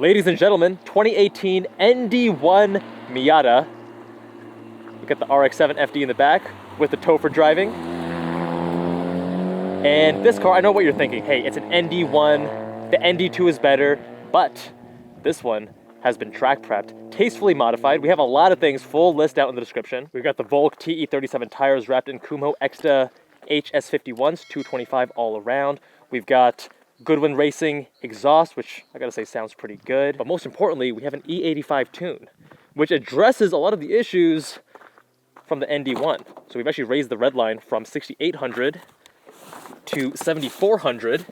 Ladies and gentlemen, 2018 ND1 Miata. We got the RX-7 FD in the back with the tow for driving. And this car, I know what you're thinking. Hey, it's an ND1, the ND2 is better, but this one has been track prepped, tastefully modified. We have a lot of things, full list out in the description. We've got the Volk TE37 tires wrapped in Kumho HS51s, 225 all around. We've got Goodwin Racing exhaust, which I gotta say sounds pretty good. But most importantly, we have an E85 tune, which addresses a lot of the issues from the ND1. So we've actually raised the red line from 6,800 to 7,400.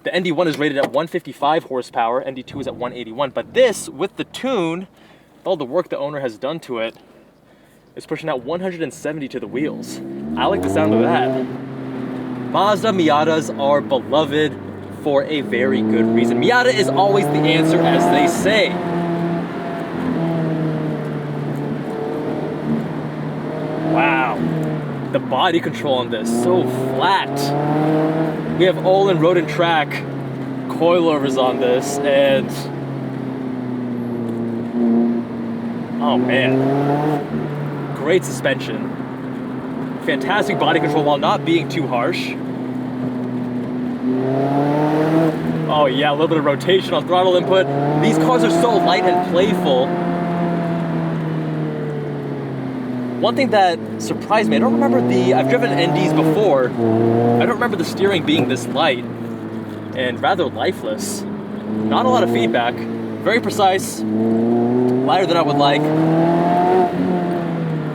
The ND1 is rated at 155 horsepower, ND2 is at 181, but this, with the tune, all the work the owner has done to it, is pushing out 170 to the wheels. I like the sound of that. Mazda Miatas are beloved for a very good reason. Miata is always the answer, as they say. Wow, the body control on this, so flat. We have Ohlins Road and Track coilovers on this, and oh man, great suspension. Fantastic body control while not being too harsh. Oh yeah, a little bit of rotation on throttle input. These cars are so light and playful. One thing that surprised me, I don't remember I've driven NDs before, I don't remember the steering being this light and rather lifeless. Not a lot of feedback, very precise, lighter than I would like,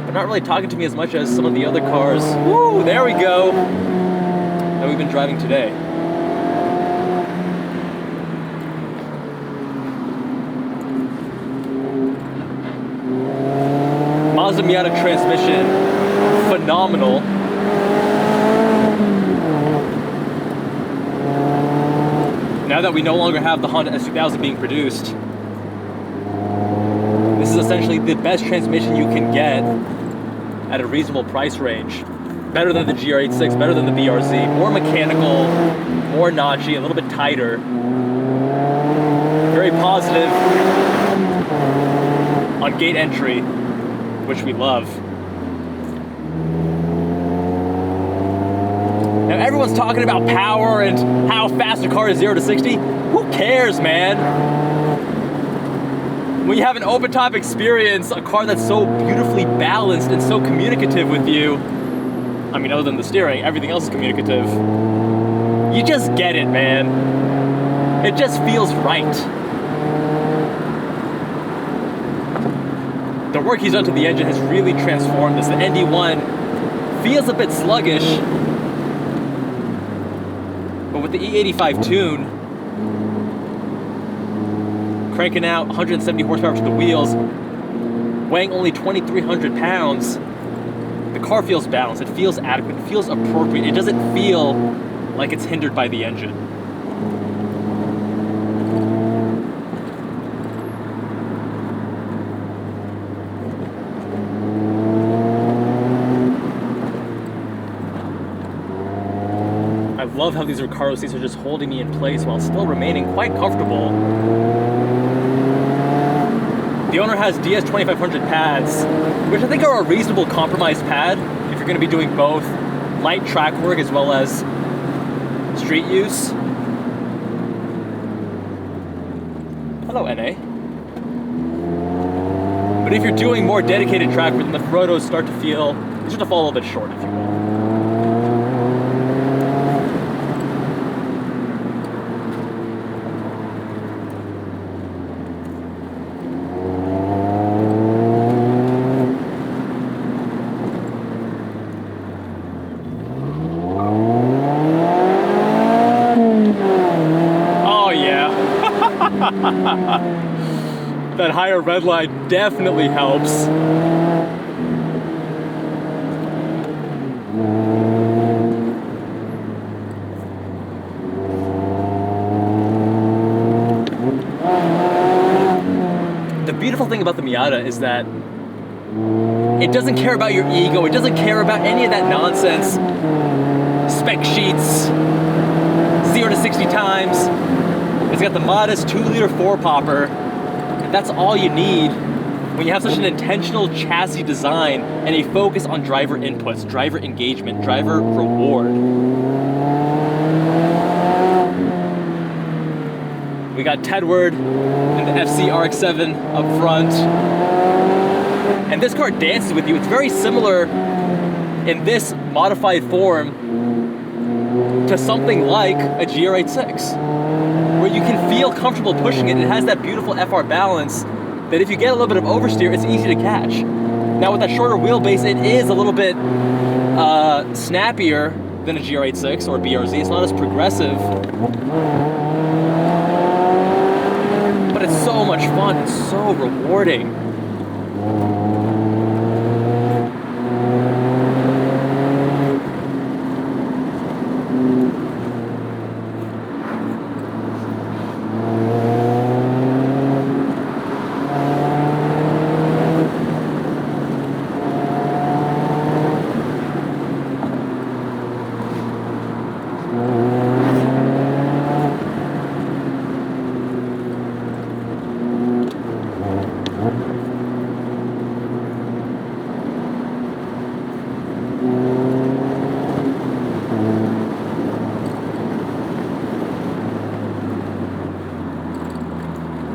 but not really talking to me as much as some of the other cars, woo, there we go, that we've been driving today. Mazda Miata transmission, phenomenal. Now that we no longer have the Honda S2000 being produced, this is essentially the best transmission you can get at a reasonable price range. Better than the GR86, better than the BRZ, more mechanical, more notchy, a little bit tighter. Very positive on gate entry, which we love. Now everyone's talking about power and how fast a car is 0 to 60. Who cares, man? When you have an open top experience, a car that's so beautifully balanced and so communicative with you, I mean, other than the steering, everything else is communicative. You just get it, man. It just feels right. The work he's done to the engine has really transformed this. The ND1 feels a bit sluggish, but with the E85 tune, cranking out 170 horsepower to the wheels, weighing only 2,300 pounds, the car feels balanced, it feels adequate, it feels appropriate, it doesn't feel like it's hindered by the engine. I love how these Recaro seats are just holding me in place while still remaining quite comfortable. The owner has DS2500 pads, which I think are a reasonable compromise pad if you're going to be doing both light track work as well as street use. Hello, NA. But if you're doing more dedicated track work, then the Ferodos start to fall a little bit short, if you will. That higher red line definitely helps. The beautiful thing about the Miata is that it doesn't care about your ego, it doesn't care about any of that nonsense. Spec sheets, 0 to 60 times. It's got the modest 2-liter 4-popper, and that's all you need when you have such an intentional chassis design and a focus on driver inputs, driver engagement, driver reward. We got Tedward and the FC RX-7 up front. And this car dances with you. It's very similar in this modified form to something like a GR86, where you can feel comfortable pushing it. It has that beautiful FR balance that if you get a little bit of oversteer, it's easy to catch. Now with that shorter wheelbase, it is a little bit snappier than a GR86 or a BRZ. It's not as progressive, but it's so much fun. It's so rewarding.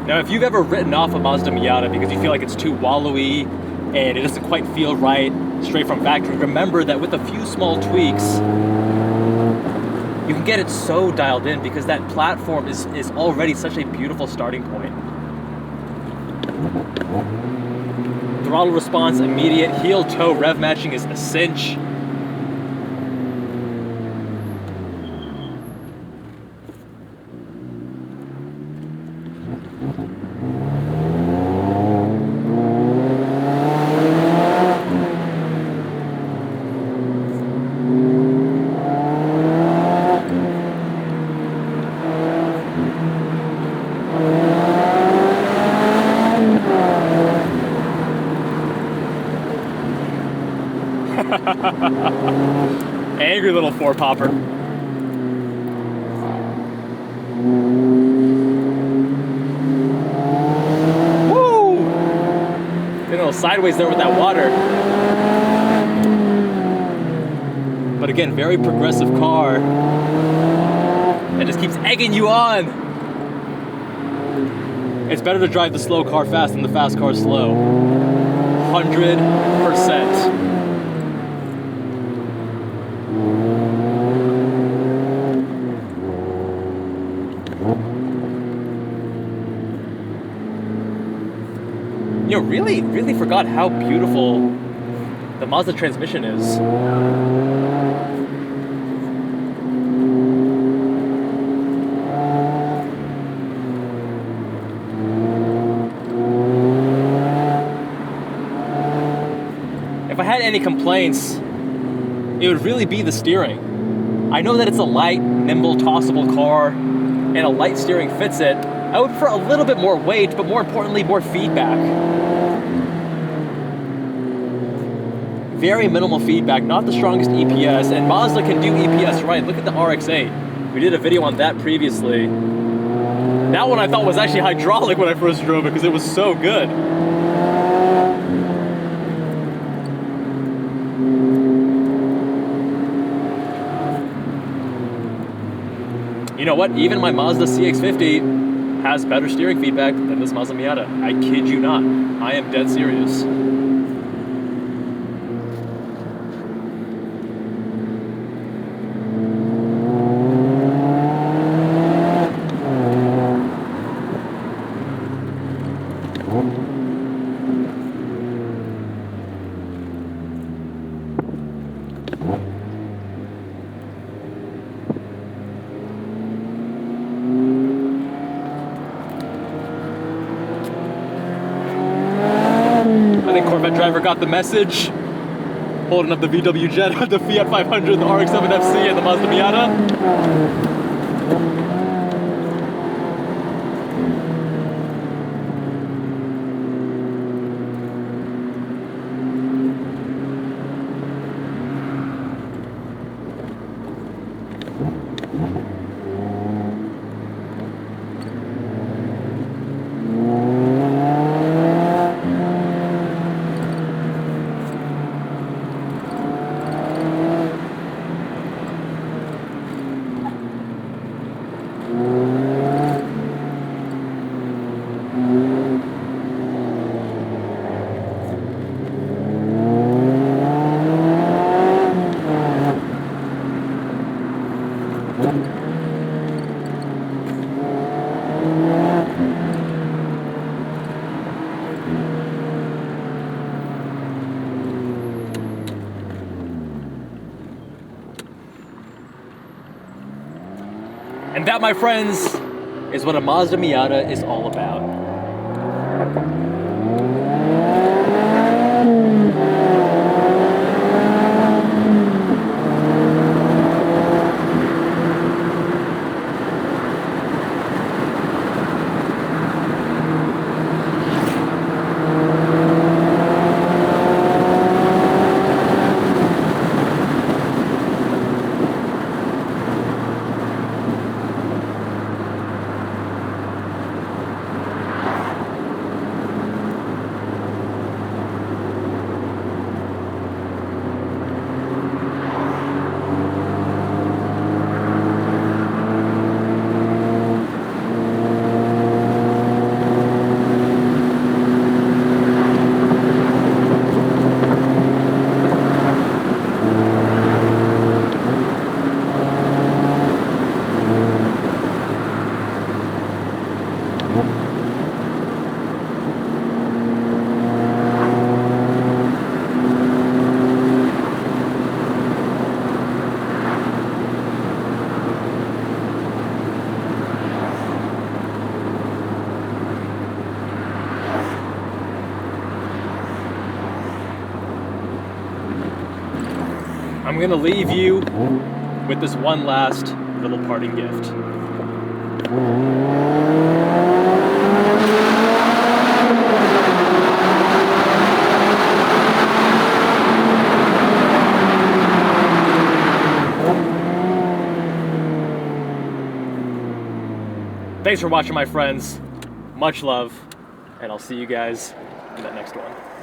Now, if you've ever written off a Mazda Miata because you feel like it's too wallowy and it doesn't quite feel right straight from factory, remember that with a few small tweaks, you can get it so dialed in because that platform is already such a beautiful starting point. Throttle response immediate, heel toe rev matching is a cinch. Angry little 4-popper. Woo! Getting a little sideways there with that water. But again, very progressive car. That just keeps egging you on. It's better to drive the slow car fast than the fast car slow. 100%. You know, really forgot how beautiful the Mazda transmission is. If I had any complaints, it would really be the steering. I know that it's a light, nimble, tossable car, and a light steering fits it. I would prefer a little bit more weight, but more importantly, more feedback. Very minimal feedback, not the strongest EPS, and Mazda can do EPS right. Look at the RX-8. We did a video on that previously. That one I thought was actually hydraulic when I first drove it because it was so good. You know what? Even my Mazda CX-50 has better steering feedback than this Mazda Miata. I kid you not. I am dead serious. Corvette driver got the message. Holding up the VW Jet, the Fiat 500, the RX-7 FC, and the Mazda Miata. And that, my friends, is what a Mazda Miata is all about. I'm gonna leave you with this one last little parting gift. Thanks for watching, my friends. Much love, and I'll see you guys in that next one.